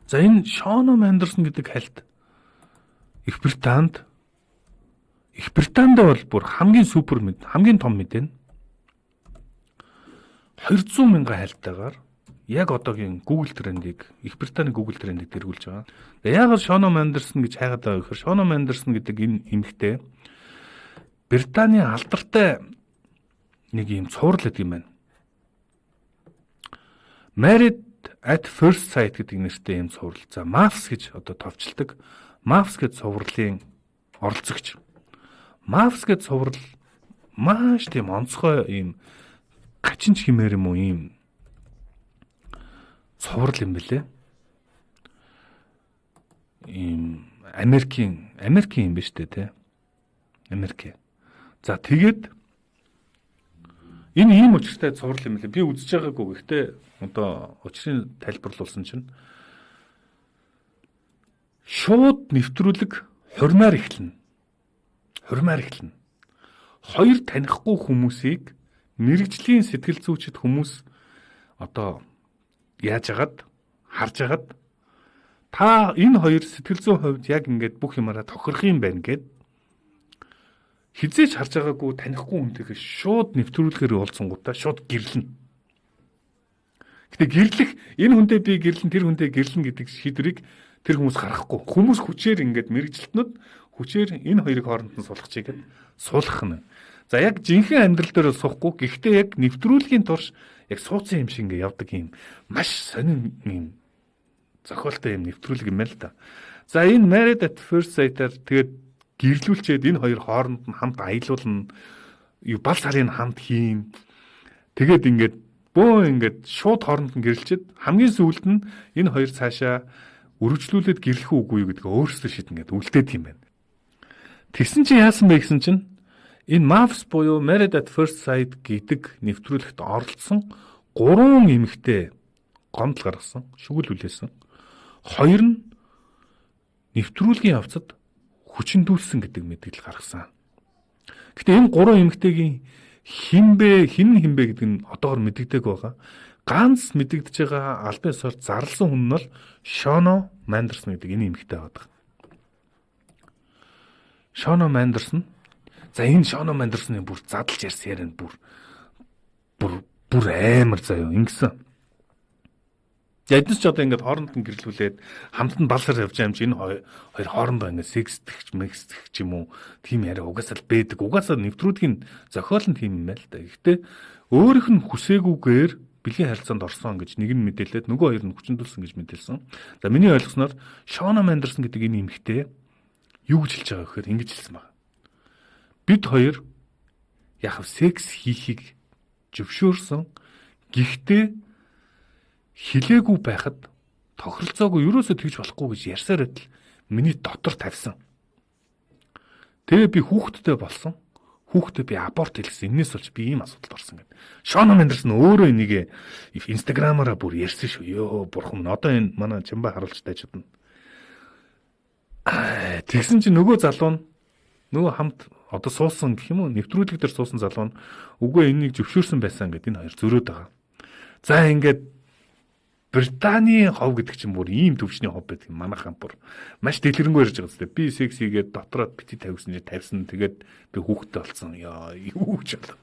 За энэ Шон Мендерсон гэдэг хальт Их Британд бол бүр хамгийн супер хамгийн том мэдэн 200 мянган хальтаагаар яг одоогийн Google трендийг Их Британий Google трендийг дэргүүлж байгаа. Яагаад Шон Мендерсон гэж хайгаад байгаа вэ гэхээр Шон Мендерсон гэдэг энэ эмэгтэй Британий алдартай нэг юм цуврал гэдэг юм байна. Married at First Sight гэдэг нэртэй юм цуврал. За MAFS гэж одоо товчилдог. MAFS гэдэг цувралын оролцогч. MAFS гэдэг цуврал маш тийм онцгой юм гачинч хэмээр юм уу юм цуврал юм бэлээ. Ийм Америкийн юм ба штэ тий. Америк. За тэгээд энэ ийм учиртай цуврал юм лээ. Би үзэж байгаагүй. Гэхдээ одоо учрыг тайлбарлуулсан чинь шууд нэвтрүүлэг хурмаар эхэлнэ. Хоёр танихгүй хүмүүсийг мэрэгжлийн сэтгэл зүйчд хүмүүс одоо яаж агаад харж агаад та энэ хоёр сэтгэл зүйн хувьд яг ингээд бүх юмараа тохирох юм байна гэд хизээч харж байгаагүй танихгүй хүнтэйгээ шууд нэвтрүүлгээр уулзсангуудаа шууд гэрлэнэ. Гэтэ гэрлэх энэ хүнтэй би гэрлэн тэр хүнтэй гэрлэн гэдэг шийдвэрийг тэр хүмүүс гаргахгүй. Хүмүүс хүчээр ингээд мэрэгжилтнүүд хүчээр энэ хоёрыг хооронд нь суулгахыг суулгах нь. За яг жинхэнэ амьдрал дээр суухгүй. Гэхдээ яг нэвтрүүлгийн турш яг суудсан юм шиг ингээд явдаг юм маш сонин юм зохиолтой юм нэвтрүүлэг юм байна л да. За энэ Married at First Sight-аар тэгээд гэрлүүлчээд энэ хоёр хооронд нь хамт аялуулна. Бал сарын хамт хийн. Тэгээд ингээд шууд хооронд нь гэрэлчээд хамгийн сүүлд нь энэ хоёр цаашаа үргэлжлүүлээд гэрлэх үгүй юу гэдгээ өөрсдөө шийднэ гэдэг үлдээд юм байна. Тэгсэн чинь яасан бэ гэсэн чинь энэ MAFS буюу Married at First Sight гэдэг нэвтрүүлэгт оролцсон 3 эмэгтэй гомдол гаргасан, шүгэл үлээсэн. 2 нь нэвтрүүлгийн явцад хүчндүүлсэн гэдэг мэдээлэл гаргасан. Гэтэ энэ 3 эмэгтэйгийн хин хинбэ гэдэг нь одоогор мэдэгдэг байгаа. Ганц мэдэгдэж байгаа албан ёсоор зарласан хүн нь бол Шон Мендерсон гэдэг энэ эмэгтэй байдаг. Шон Мендерсон. За энэ Шон Мендерсны бүр задлж ярьсан яриа бүр амар заяа ингэсэн. Яднаас ч одоо ингээд хооронд нь гэрлүүлээд хамт нь балсар явж байгаа юм чи энэ хоёр хоорондоо ингээд секстэх ч юм уу тийм яриа угаасаа л бэдэг. Угаасаа нэвтрүүлгийн зохиол нь тийм юм байл та. Гэхдээ өөрийнх нь хүсээгүйгээр бэлгийн харилцаанд орсон гэж нэг нь мэдээлээд нөгөө хоёр нь хүчндүүлсэн гэж мэдээлсэн. За миний ойлгосноор Шон Мендерсон гэдэг энэ эмэгтэй юу гэж хэлж байгаа гэхээр ингэж хэлсэн байна. Бид хоёр яг секс хийхийг зөвшөөрсөн. Гэхдээ хилээгүй байхад тохиролцоогүй юусоо тэгж болохгүй гэж ярьсаар байтал миний дотор тавьсан. Тэгээ би хүүхэдтэй болсон. Хүүхдээ би аборт хийлгэсэн. Энээс болж би ийм асуудалд орсон гэдэг. Шон Мендерсон өөрөө энийг Инстаграмаараа бүр ярьсан шүү. Йоо бурхан минь одоо энэ манай чамбаа харуулж тайчдна. Тэгсэн чинь нөгөө залуу нь нөгөө хамт одоо суусан гэх юм уу нэвтрүүлэг дээр суусан залуу нь үгүй энийг зөвшөөрсөн байсан гэдэг энэ хоёр зөрөөд байгаа. За ингээд Британий хов гэдэг чинь бүр ийм төвчний хов байдаг юм. Манайхан бүр маш дэлгэрэнгүй ярьж байгаа зү. Би сексигээд дотроо бити тавьсан чинь тавьсан. Тэгээд би хүүхдтэй болсон. Яа юу ч болоо.